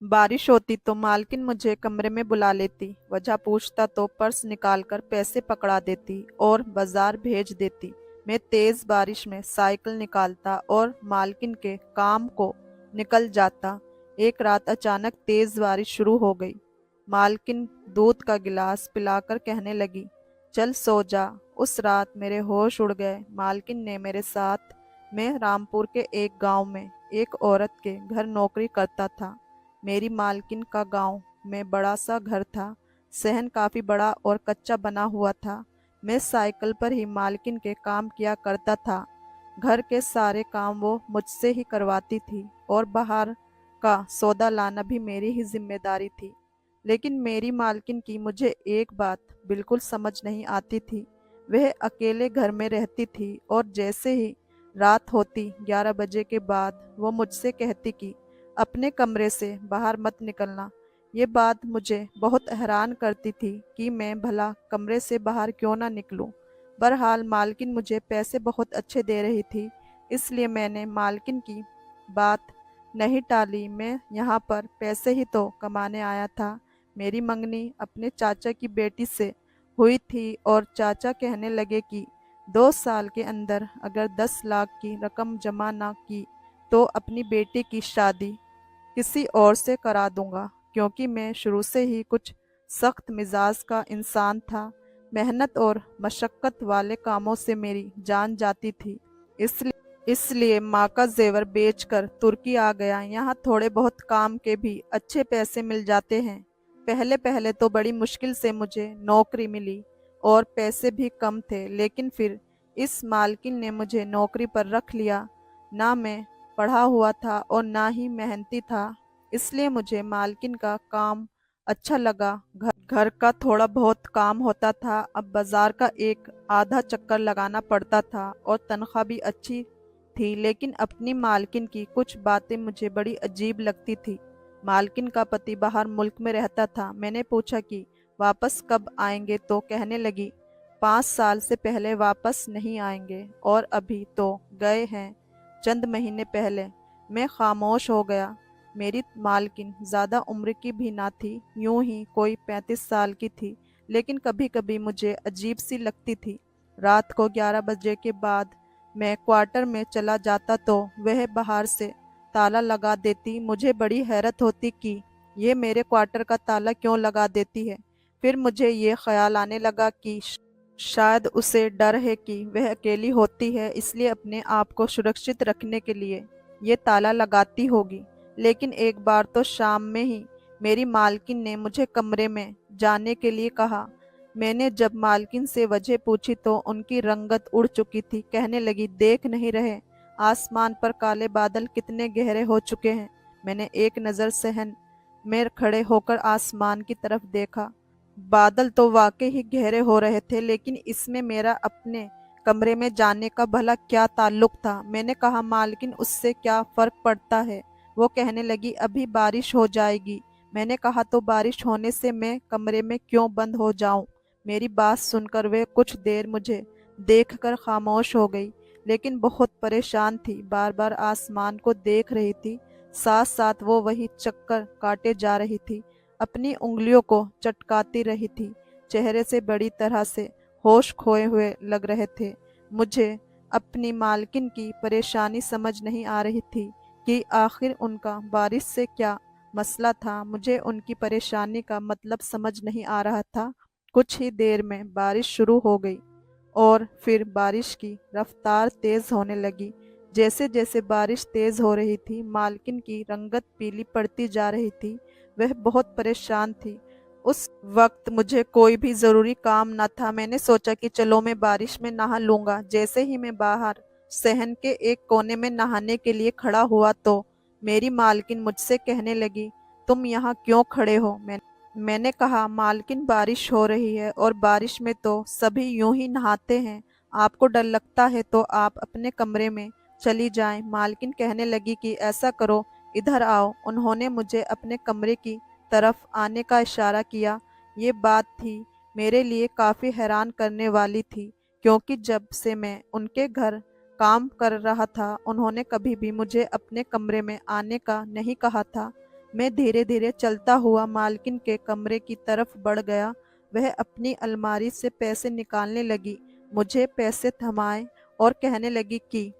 बारिश होती तो मालकिन मुझे कमरे में बुला लेती, वजह पूछता तो पर्स निकालकर पैसे पकड़ा देती और बाजार भेज देती। मैं तेज बारिश में साइकिल निकालता और मालकिन के काम को निकल जाता। एक रात अचानक तेज बारिश शुरू हो गई। मालकिन दूध का गिलास पिलाकर कहने लगी, चल सो जा। उस रात मेरे होश उड़ गए। मालकिन ने मेरे साथ मैं रामपुर के एक गांव में एक औरत के घर नौकरी करता था। मेरी मालकिन का गांव में बड़ा सा घर था। सहन काफी बड़ा और कच्चा बना हुआ था। मैं साइकिल पर ही मालकिन के काम किया करता था। घर के सारे काम वो मुझसे ही करवाती थी और बाहर का सौदा लाना भी मेरी ही जिम्मेदारी थी। लेकिन मेरी मालकिन की मुझे एक बात बिल्कुल समझ नहीं आती थी। वह अकेले घर में रहती थी और जैसे ही रात होती 11 बजे के बाद वो मुझसे कहती कि अपने कमरे से बाहर मत निकलना। ये बात मुझे बहुत हैरान करती थी कि मैं भला कमरे से बाहर क्यों ना निकलूं। बहरहाल मालकिन मुझे पैसे बहुत अच्छे दे रही थी, इसलिए मैंने मालकिन की बात नहीं टाली। मैं यहाँ पर पैसे ही तो कमाने आया था। मेरी मंगनी अपने चाचा की बेटी से हुई थी और चाचा कहने लगे कि 2 साल के अंदर अगर 10 लाख की रकम जमा ना की तो अपनी बेटी की शादी किसी और से करा दूंगा। क्योंकि मैं शुरू से ही कुछ सख्त मिजाज का इंसान था, मेहनत और मशक्क़त वाले कामों से मेरी जान जाती थी। इसलिए माँ का जेवर बेचकर तुर्की आ गया। यहाँ थोड़े बहुत काम के भी अच्छे पैसे मिल जाते हैं। पहले पहले तो बड़ी मुश्किल से मुझे नौकरी मिली और पैसे भी कम थे, लेकिन फिर इस मालकिन ने मुझे नौकरी पर रख लिया। ना मैं पढ़ा हुआ था और ना ही मेहनती था, इसलिए मुझे मालकिन का काम अच्छा लगा। घर का थोड़ा बहुत काम होता था। अब बाजार का एक आधा चक्कर लगाना पड़ता था और तनख्वाह भी अच्छी थी। लेकिन अपनी मालकिन की कुछ बातें मुझे बड़ी अजीब लगती थी। मालकिन का पति बाहर मुल्क में रहता था। मैंने पूछा कि वापस कब आएंगे तो कहने लगी 5 साल से पहले वापस नहीं आएंगे और अभी तो गए हैं चंद महीने पहले। मैं खामोश हो गया। मेरी मालकिन ज़्यादा उम्र की भी ना थी, यूं ही कोई 35 साल की थी, लेकिन कभी कभी मुझे अजीब सी लगती थी। रात को 11 बजे के बाद मैं क्वार्टर में चला जाता तो वह बाहर से ताला लगा देती। मुझे बड़ी हैरत होती कि ये मेरे क्वार्टर का ताला क्यों लगा देती है। फिर मुझे ये ख्याल आने लगा कि शायद उसे डर है कि वह अकेली होती है, इसलिए अपने आप को सुरक्षित रखने के लिए ये ताला लगाती होगी। लेकिन एक बार तो शाम में ही मेरी मालकिन ने मुझे कमरे में जाने के लिए कहा। मैंने जब मालकिन से वजह पूछी तो उनकी रंगत उड़ चुकी थी। कहने लगी, देख नहीं रहे आसमान पर काले बादल कितने गहरे हो चुके हैं। मैंने एक नज़र सहन में खड़े होकर आसमान की तरफ देखा। बादल तो वाकई ही गहरे हो रहे थे, लेकिन इसमें मेरा अपने कमरे में जाने का भला क्या ताल्लुक था। मैंने कहा, मालकिन उससे क्या फर्क पड़ता है। वो कहने लगी, अभी बारिश हो जाएगी। मैंने कहा, तो बारिश होने से मैं कमरे में क्यों बंद हो जाऊं। मेरी बात सुनकर वे कुछ देर मुझे देखकर खामोश हो गई, लेकिन बहुत परेशान थी। बार बार आसमान को देख रही थी, साथ साथ वो वही चक्कर काटे जा रही थी, अपनी उंगलियों को चटकाती रही थी। चेहरे से बड़ी तरह से होश खोए हुए लग रहे थे। मुझे अपनी मालकिन की परेशानी समझ नहीं आ रही थी कि आखिर उनका बारिश से क्या मसला था। मुझे उनकी परेशानी का मतलब समझ नहीं आ रहा था। कुछ ही देर में बारिश शुरू हो गई और फिर बारिश की रफ्तार तेज होने लगी। जैसे जैसे बारिश तेज हो रही थी, मालकिन की रंगत पीली पड़ती जा रही थी। वह बहुत परेशान थी। उस वक्त मुझे कोई भी ज़रूरी काम न था। मैंने सोचा कि चलो मैं बारिश में नहा लूँगा। जैसे ही मैं बाहर सहन के एक कोने में नहाने के लिए खड़ा हुआ तो मेरी मालकिन मुझसे कहने लगी, तुम यहाँ क्यों खड़े हो। मैंने कहा, मालकिन बारिश हो रही है और बारिश में तो सभी यूं ही नहाते हैं। आपको डर लगता है तो आप अपने कमरे में चली जाएं। मालकिन कहने लगी कि ऐसा करो, इधर आओ। उन्होंने मुझे अपने कमरे की तरफ आने का इशारा किया। ये बात थी मेरे लिए काफ़ी हैरान करने वाली थी, क्योंकि जब से मैं उनके घर काम कर रहा था उन्होंने कभी भी मुझे अपने कमरे में आने का नहीं कहा था। मैं धीरे धीरे चलता हुआ मालकिन के कमरे की तरफ बढ़ गया। वह अपनी अलमारी से पैसे निकालने लगी। मुझे पैसे थमाए और कहने लगी कि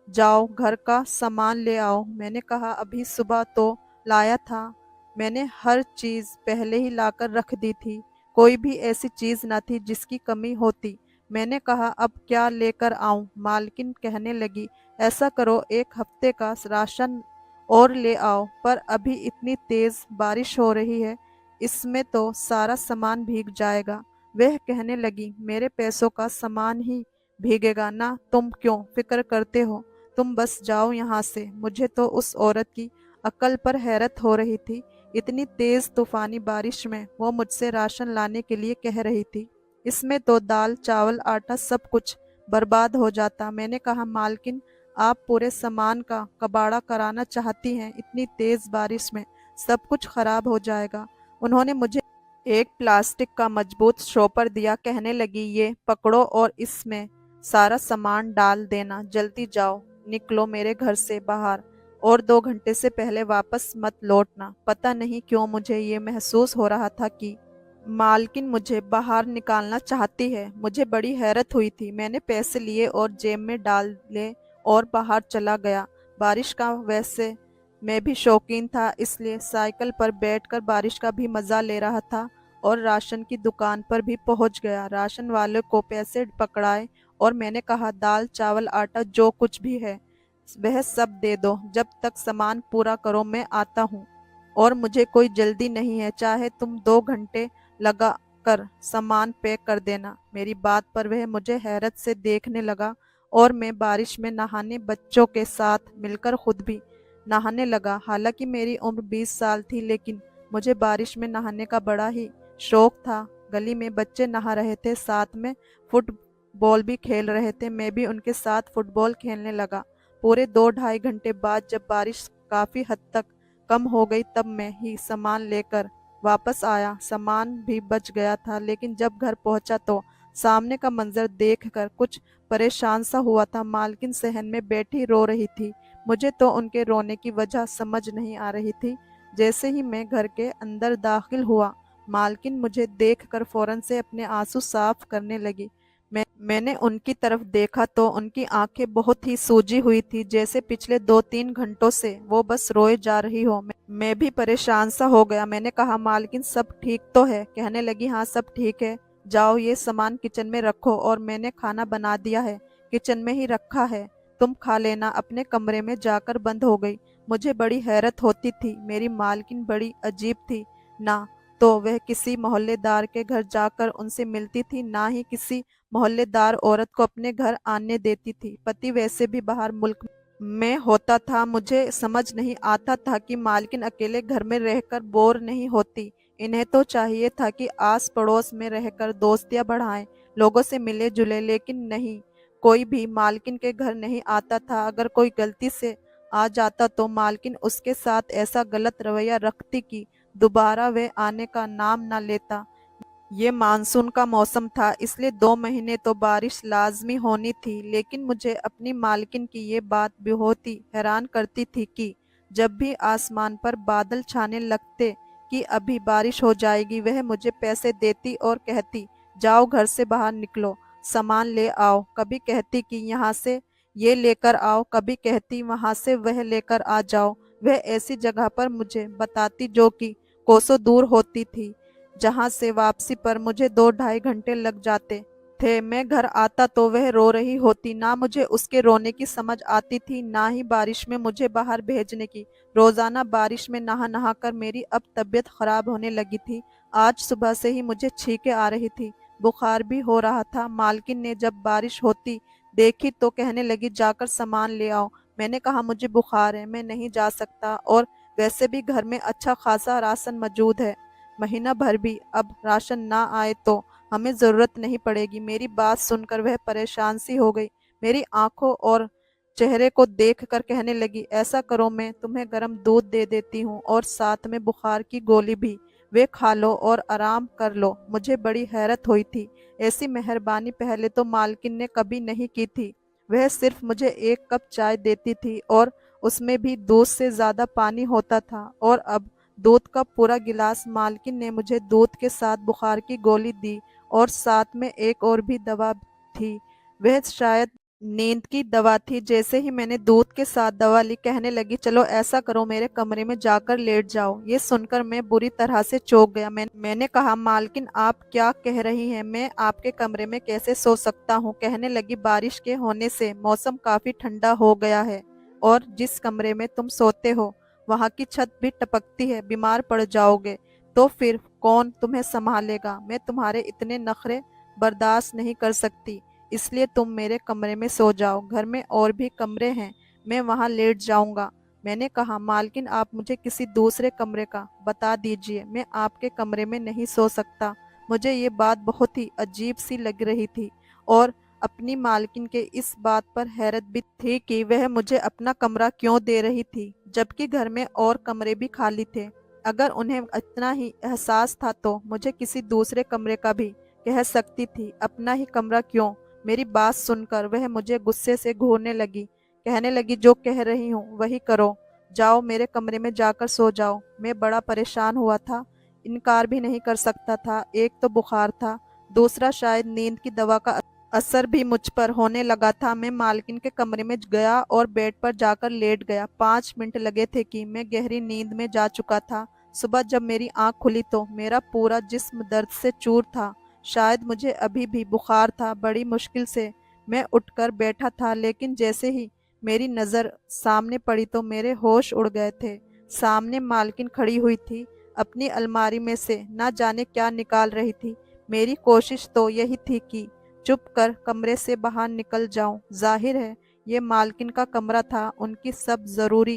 जाओ घर का सामान ले आओ। मैंने कहा अभी सुबह तो लाया था। मैंने हर चीज पहले ही लाकर रख दी थी। कोई भी ऐसी चीज न थी जिसकी कमी होती। मैंने कहा अब क्या लेकर आऊं? मालकिन कहने लगी ऐसा करो, एक हफ्ते का राशन और ले आओ, पर अभी इतनी तेज बारिश हो रही है, इसमें तो सारा सामान भीग जाएगा। वह कहने लगी मेरे पैसों का सामान ही भीगेगा ना, तुम क्यों फिक्र करते हो? तुम बस जाओ यहाँ से। मुझे तो उस औरत की अक्ल पर हैरत हो रही थी। इतनी तेज तूफानी बारिश में वो मुझसे राशन लाने के लिए कह रही थी। इसमें तो दाल चावल आटा सब कुछ बर्बाद हो जाता। मैंने कहा मालकिन, आप पूरे सामान का कबाड़ा कराना चाहती हैं? इतनी तेज बारिश में सब कुछ खराब हो जाएगा। उन्होंने मुझे एक प्लास्टिक का मजबूत शॉपर दिया। कहने लगी ये पकड़ो और इसमें सारा सामान डाल देना। जल्दी जाओ, निकलो मेरे घर से बाहर, और 2 घंटे से पहले वापस मत लौटना। पता नहीं क्यों मुझे ये महसूस हो रहा था कि मालकिन मुझे बाहर निकालना चाहती है। मुझे बड़ी हैरत हुई थी। मैंने पैसे लिए और जेब में डाले और बाहर चला गया। बारिश का वैसे मैं भी शौकीन था, इसलिए साइकिल पर बैठकर बारिश का भी मज़ा ले रहा था और राशन की दुकान पर भी पहुंच गया। राशन वाले को पैसे पकड़ाए और मैंने कहा दाल चावल आटा जो कुछ भी है वह सब दे दो। जब तक सामान पूरा करो मैं आता हूँ, और मुझे कोई जल्दी नहीं है। चाहे तुम 2 घंटे लगा कर सामान पैक कर देना। मेरी बात पर वह मुझे हैरत से देखने लगा और मैं बारिश में नहाने बच्चों के साथ मिलकर खुद भी नहाने लगा। हालांकि मेरी उम्र 20 साल थी, लेकिन मुझे बारिश में नहाने का बड़ा ही शौक था। गली में बच्चे नहा रहे थे, साथ में फुटबॉल भी खेल रहे थे। मैं भी उनके साथ फुटबॉल खेलने लगा। पूरे 2-2.5 घंटे बाद जब बारिश काफ़ी हद तक कम हो गई, तब मैं ही सामान लेकर वापस आया। सामान भी बच गया था, लेकिन जब घर पहुंचा तो सामने का मंजर देखकर कुछ परेशान सा हुआ था। मालकिन सहन में बैठी रो रही थी। मुझे तो उनके रोने की वजह समझ नहीं आ रही थी। जैसे ही मैं घर के अंदर दाखिल हुआ, मालकिन मुझे देखकर फौरन से अपने आंसू साफ करने लगी। मैंने उनकी तरफ देखा तो उनकी आंखें बहुत ही सूजी हुई थी, जैसे पिछले 2-3 घंटों से वो बस रोए जा रही हो। मैं भी परेशान सा हो गया। मैंने कहा मालकिन सब ठीक तो है? कहने लगी हाँ सब ठीक है। जाओ ये सामान किचन में रखो, और मैंने खाना बना दिया है, किचन में ही रखा है, तुम खा लेना। अपने कमरे में जाकर बंद हो गई। मुझे बड़ी हैरत होती थी। मेरी मालकिन बड़ी अजीब थी। ना तो वह किसी मोहल्लेदार के घर जाकर उनसे मिलती थी, ना ही किसी मोहल्लेदार औरत को अपने घर आने देती थी। पति वैसे भी बाहर मुल्क में होता था। मुझे समझ नहीं आता था कि मालकिन अकेले घर में रहकर बोर नहीं होती। इन्हें तो चाहिए था कि आस पड़ोस में रहकर दोस्तियां बढ़ाएं, लोगों से मिले जुले, लेकिन नहीं, कोई भी मालकिन के घर नहीं आता था। अगर कोई गलती से आ जाता तो मालकिन उसके साथ ऐसा गलत रवैया रखती कि दोबारा वह आने का नाम न लेता। ये मानसून का मौसम था, इसलिए 2 महीने तो बारिश लाजमी होनी थी। लेकिन मुझे अपनी मालकिन की ये बात बहुत ही हैरान करती थी कि जब भी आसमान पर बादल छाने लगते कि अभी बारिश हो जाएगी, वह मुझे पैसे देती और कहती जाओ घर से बाहर निकलो, सामान ले आओ। कभी कहती कि यहाँ से ये लेकर आओ, कभी कहती वहां से वह लेकर आ जाओ। वह ऐसी जगह पर मुझे बताती जो कि कोसों दूर होती थी, जहां से वापसी पर मुझे 2-2.5 घंटे लग जाते थे। मैं घर आता तो वह रो रही होती। ना मुझे उसके रोने की समझ आती थी, ना ही बारिश में मुझे बाहर भेजने की। रोजाना बारिश में नहा नहा कर मेरी अब तबीयत खराब होने लगी थी। आज सुबह से ही मुझे छींकें आ रही थी, बुखार भी हो रहा था। मालकिन ने जब बारिश होती देखी तो कहने लगी जाकर सामान ले आओ। मैंने कहा मुझे बुखार है, मैं नहीं जा सकता, और वैसे भी घर में अच्छा खासा राशन मौजूद है। महीना भर भी अब राशन ना आए तो हमें जरूरत नहीं पड़ेगी। मेरी बात सुनकर वह परेशान सी हो गई। मेरी आंखों और चेहरे को देखकर कहने लगी ऐसा करो, मैं तुम्हें गर्म दूध दे देती हूँ और साथ में बुखार की गोली भी, वे खा लो और आराम कर लो। मुझे बड़ी हैरत हुई थी। ऐसी मेहरबानी पहले तो मालकिन ने कभी नहीं की थी। वह सिर्फ मुझे 1 कप चाय देती थी और उसमें भी दूध से ज्यादा पानी होता था, और अब दूध का पूरा गिलास। मालकिन ने मुझे दूध के साथ बुखार की गोली दी और साथ में एक और भी दवा थी। वह शायद नींद की दवा थी। जैसे ही मैंने दूध के साथ दवा ली, कहने लगी, चलो ऐसा करो, मेरे कमरे में जाकर लेट जाओ। ये सुनकर मैं बुरी तरह से चौंक गया। मैंने कहा, मालकिन आप क्या कह रही हैं? मैं आपके कमरे में कैसे सो सकता हूँ? कहने लगी, बारिश के होने से मौसम काफी ठंडा हो गया है और जिस कमरे में तुम सोते हो वहां की छत भी टपकती है। बीमार पड़ जाओगे तो फिर कौन तुम्हें संभालेगा? मैं तुम्हारे इतने नखरे बर्दाश्त नहीं कर सकती, इसलिए तुम मेरे कमरे में सो जाओ। घर में और भी कमरे हैं, मैं वहां लेट जाऊंगा। मैंने कहा, मालकिन आप मुझे किसी दूसरे कमरे का बता दीजिए, मैं आपके कमरे में नहीं सो सकता। मुझे ये बात बहुत ही अजीब सी लग रही थी और अपनी मालकिन के इस बात पर हैरत भी थी कि वह मुझे अपना कमरा क्यों दे रही थी, जबकि घर में और कमरे भी खाली थे। अगर उन्हें इतना ही एहसास था तो मुझे किसी दूसरे कमरे का भी कह सकती थी, अपना ही कमरा क्यों? मेरी बात सुनकर वह मुझे गुस्से से घूरने लगी। कहने लगी, जो कह रही हूँ वही करो, जाओ मेरे कमरे में जाकर सो जाओ। मैं बड़ा परेशान हुआ था, इनकार भी नहीं कर सकता था। एक तो बुखार था, दूसरा शायद नींद की दवा का असर भी मुझ पर होने लगा था। मैं मालकिन के कमरे में गया और बेड पर जाकर लेट गया। 5 मिनट लगे थे कि मैं गहरी नींद में जा चुका था। सुबह जब मेरी आंख खुली तो मेरा पूरा जिस्म दर्द से चूर था। शायद मुझे अभी भी बुखार था। बड़ी मुश्किल से मैं उठकर बैठा था, लेकिन जैसे ही मेरी नज़र सामने पड़ी तो मेरे होश उड़ गए थे। सामने मालकिन खड़ी हुई थी, अपनी अलमारी में से न जाने क्या निकाल रही थी। मेरी कोशिश तो यही थी कि चुप कर कमरे से बाहर निकल जाऊं। जाहिर है ये मालकिन का कमरा था, उनकी सब जरूरी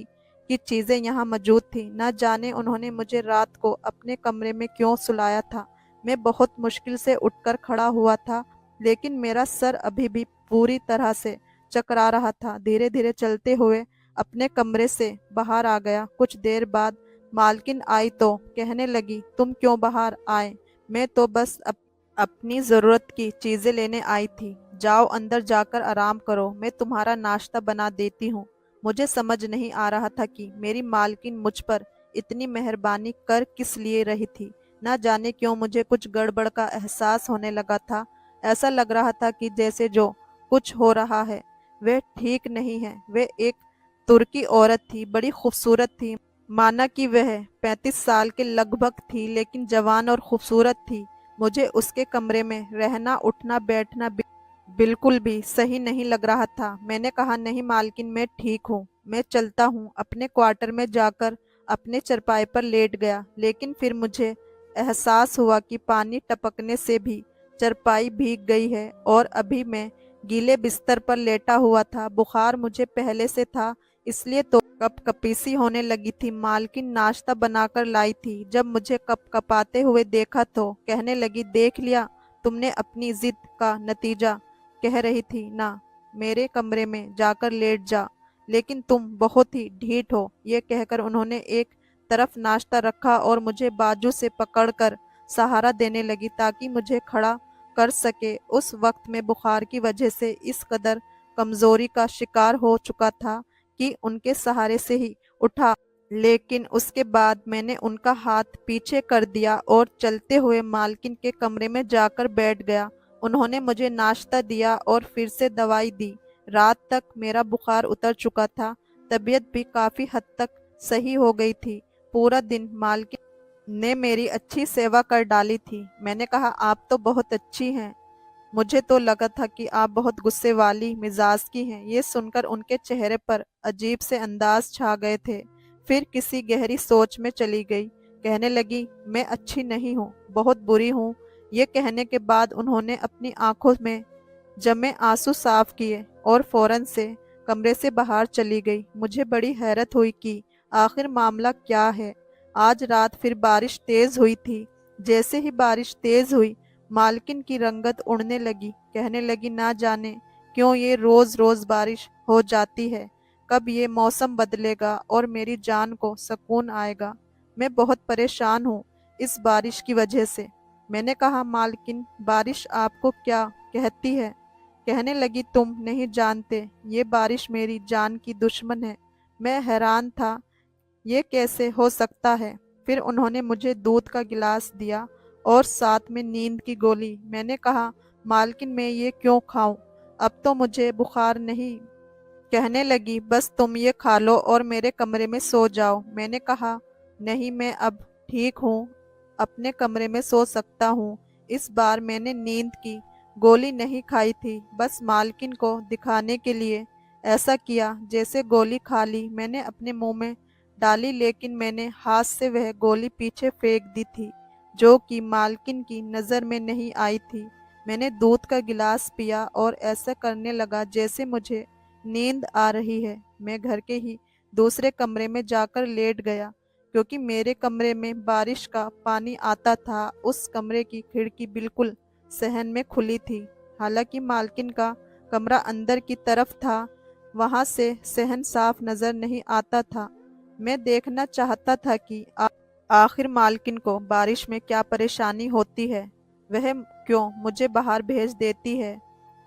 की चीजें यहाँ मौजूद थी। न जाने उन्होंने मुझे रात को अपने कमरे में क्यों सुलाया था। मैं बहुत मुश्किल से उठकर खड़ा हुआ था, लेकिन मेरा सर अभी भी पूरी तरह से चकरा रहा था। धीरे धीरे चलते हुए अपने कमरे से बाहर आ गया। कुछ देर बाद मालकिन आई तो कहने लगी, तुम क्यों बाहर आए? मैं तो बस अपनी ज़रूरत की चीज़ें लेने आई थी। जाओ अंदर जाकर आराम करो, मैं तुम्हारा नाश्ता बना देती हूँ। मुझे समझ नहीं आ रहा था कि मेरी मालकिन मुझ पर इतनी मेहरबानी कर किस लिए रही थी। न जाने क्यों मुझे कुछ गड़बड़ का एहसास होने लगा था। ऐसा लग रहा था कि जैसे जो कुछ हो रहा है वह ठीक नहीं है। वह एक तुर्की औरत थी, बड़ी खूबसूरत थी। माना कि वह 35 साल के लगभग थी, लेकिन जवान और खूबसूरत थी। मुझे उसके कमरे में रहना, उठना बैठना बिल्कुल भी सही नहीं लग रहा था। मैंने कहा, नहीं मालकिन, मैं ठीक हूँ, मैं चलता हूँ। अपने क्वार्टर में जाकर अपने चरपाई पर लेट गया, लेकिन फिर मुझे एहसास हुआ कि पानी टपकने से भी चरपाई भीग गई है और अभी मैं गीले बिस्तर पर लेटा हुआ था। बुखार मुझे पहले से था, इसलिए तो कपकपी सी होने लगी थी। मालकिन नाश्ता बनाकर लाई थी। जब मुझे कपकपाते हुए देखा तो कहने लगी, देख लिया तुमने अपनी जिद का नतीजा? कह रही थी ना, मेरे कमरे में जाकर लेट जा, लेकिन तुम बहुत ही ढीठ हो। ये कहकर उन्होंने एक तरफ नाश्ता रखा और मुझे बाजू से पकड़कर सहारा देने लगी ताकि मुझे खड़ा कर सके। उस वक्त मैं बुखार की वजह से इस कदर कमजोरी का शिकार हो चुका था कि उनके सहारे से ही उठा, लेकिन उसके बाद मैंने उनका हाथ पीछे कर दिया और चलते हुए मालकिन के कमरे में जाकर बैठ गया। उन्होंने मुझे नाश्ता दिया और फिर से दवाई दी। रात तक मेरा बुखार उतर चुका था, तबीयत भी काफ़ी हद तक सही हो गई थी। पूरा दिन मालकिन ने मेरी अच्छी सेवा कर डाली थी। मैंने कहा, आप तो बहुत अच्छी हैं, मुझे तो लगा था कि आप बहुत गुस्से वाली मिजाज की हैं। ये सुनकर उनके चेहरे पर अजीब से अंदाज छा गए थे। फिर किसी गहरी सोच में चली गई। कहने लगी, मैं अच्छी नहीं हूँ, बहुत बुरी हूँ। ये कहने के बाद उन्होंने अपनी आंखों में जमे आंसू साफ किए और फौरन से कमरे से बाहर चली गई। मुझे बड़ी हैरत हुई कि आखिर मामला क्या है। आज रात फिर बारिश तेज हुई थी। जैसे ही बारिश तेज हुई, मालकिन की रंगत उड़ने लगी। कहने लगी, ना जाने क्यों ये रोज रोज बारिश हो जाती है। कब ये मौसम बदलेगा और मेरी जान को सुकून आएगा। मैं बहुत परेशान हूँ इस बारिश की वजह से। मैंने कहा, मालकिन, बारिश आपको क्या कहती है? कहने लगी, तुम नहीं जानते, ये बारिश मेरी जान की दुश्मन है। मैं हैरान था, ये कैसे हो सकता है? फिर उन्होंने मुझे दूध का गिलास दिया और साथ में नींद की गोली। मैंने कहा, मालकिन मैं ये क्यों खाऊं? अब तो मुझे बुखार नहीं। कहने लगी, बस तुम ये खा लो और मेरे कमरे में सो जाओ। मैंने कहा, नहीं, मैं अब ठीक हूँ, अपने कमरे में सो सकता हूँ। इस बार मैंने नींद की गोली नहीं खाई थी, बस मालकिन को दिखाने के लिए ऐसा किया जैसे गोली खा ली। मैंने अपने मुंह में डाली, लेकिन मैंने हाथ से वह गोली पीछे फेंक दी थी, जो कि मालकिन की नज़र में नहीं आई थी। मैंने दूध का गिलास पिया और ऐसा करने लगा जैसे मुझे नींद आ रही है। मैं घर के ही दूसरे कमरे में जाकर लेट गया, क्योंकि मेरे कमरे में बारिश का पानी आता था। उस कमरे की खिड़की बिल्कुल सहन में खुली थी। हालांकि मालकिन का कमरा अंदर की तरफ था, वहां से सहन साफ नजर नहीं आता था। मैं देखना चाहता था कि आखिर मालकिन को बारिश में क्या परेशानी होती है, वह क्यों मुझे बाहर भेज देती है,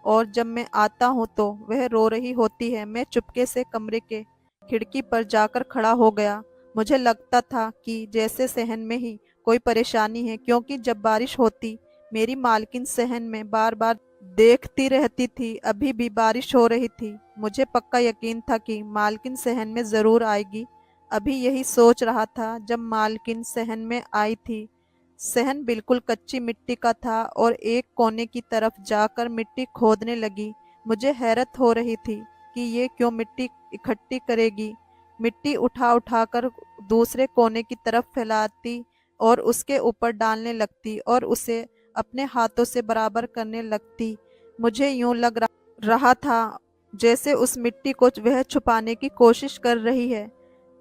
और जब मैं आता हूँ तो वह रो रही होती है। मैं चुपके से कमरे के खिड़की पर जाकर खड़ा हो गया। मुझे लगता था कि जैसे सहन में ही कोई परेशानी है, क्योंकि जब बारिश होती मेरी मालकिन सहन में बार बार देखती रहती थी। अभी भी बारिश हो रही थी। मुझे पक्का यकीन था कि मालकिन सहन में जरूर आएगी। अभी यही सोच रहा था जब मालकिन सहन में आई थी। सहन बिल्कुल कच्ची मिट्टी का था और एक कोने की तरफ जाकर मिट्टी खोदने लगी। मुझे हैरत हो रही थी कि ये क्यों मिट्टी इकट्ठी करेगी। मिट्टी उठा उठा कर दूसरे कोने की तरफ फैलाती और उसके ऊपर डालने लगती और उसे अपने हाथों से बराबर करने लगती। मुझे यूं लग रहा था जैसे उस मिट्टी को वह छुपाने की कोशिश कर रही है।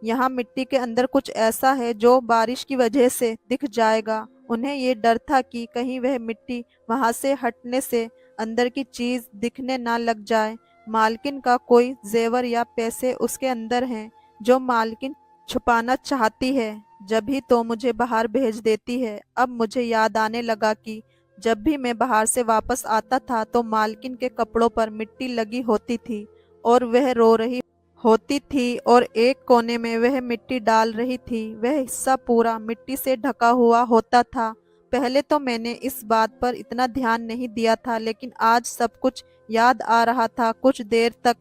यहाँ मिट्टी के अंदर कुछ ऐसा है जो बारिश की वजह से दिख जाएगा। उन्हें ये डर था कि कहीं वह मिट्टी वहां से हटने से अंदर की चीज दिखने ना लग जाए। मालकिन का कोई जेवर या पैसे उसके अंदर हैं जो मालकिन छुपाना चाहती है, जब ही तो मुझे बाहर भेज देती है। अब मुझे याद आने लगा कि जब भी मैं बाहर से वापस आता था तो मालकिन के कपड़ों पर मिट्टी लगी होती थी और वह रो रही होती थी और एक कोने में वह मिट्टी डाल रही थी। वह हिस्सा पूरा मिट्टी से ढका हुआ होता था। पहले तो मैंने इस बात पर इतना ध्यान नहीं दिया था, लेकिन आज सब कुछ याद आ रहा था। कुछ देर तक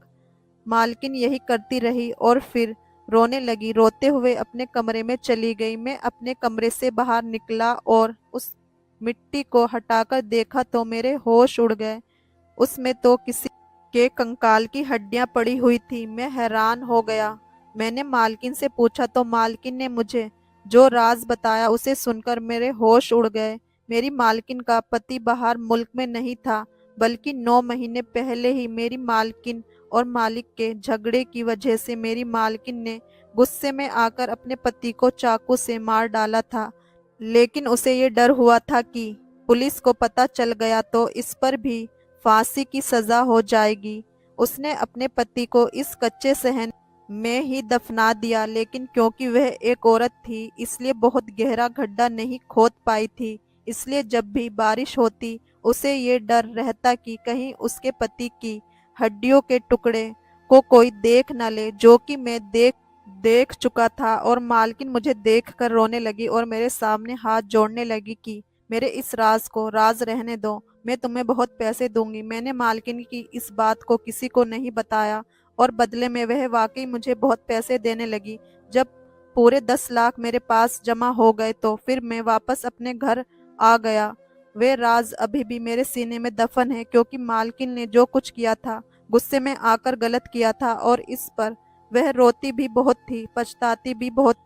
मालकिन यही करती रही और फिर रोने लगी। रोते हुए अपने कमरे में चली गई। मैं अपने कमरे से बाहर निकला और उस मिट्टी को हटाकर देखा तो मेरे होश उड़ गए। उसमें तो किसी के कंकाल की हड्डियां पड़ी हुई थी। मैं हैरान हो गया। मैंने मालकिन से पूछा तो मालकिन ने मुझे जो राज बताया उसे सुनकर मेरे होश उड़ गए। मेरी मालकिन का पति बाहर मुल्क में नहीं था, बल्कि 9 महीने पहले ही मेरी मालकिन और मालिक के झगड़े की वजह से मेरी मालकिन ने गुस्से में आकर अपने पति को चाकू से मार डाला था। लेकिन उसे ये डर हुआ था कि पुलिस को पता चल गया तो इस पर भी फांसी की सजा हो जाएगी। उसने अपने पति को इस कच्चे सहन में ही दफना दिया, लेकिन क्योंकि वह एक औरत थी इसलिए बहुत गहरा गड्ढा नहीं खोद पाई थी। इसलिए जब भी बारिश होती उसे ये डर रहता कि कहीं उसके पति की हड्डियों के टुकड़े को कोई देख न ले, जो कि मैं देख चुका था। और मालकिन मुझे देखकर रोने लगी और मेरे सामने हाथ जोड़ने लगी कि मेरे इस राज को राज रहने दो, मैं तुम्हें बहुत पैसे दूंगी। मैंने मालकिन की इस बात को किसी को नहीं बताया और बदले में वह वाकई मुझे बहुत पैसे देने लगी। जब पूरे 10 लाख मेरे पास जमा हो गए तो फिर मैं वापस अपने घर आ गया। वे राज अभी भी मेरे सीने में दफन है, क्योंकि मालकिन ने जो कुछ किया था गुस्से में आकर गलत किया था और इस पर वह रोती भी बहुत थी, पछताती भी बहुत थी।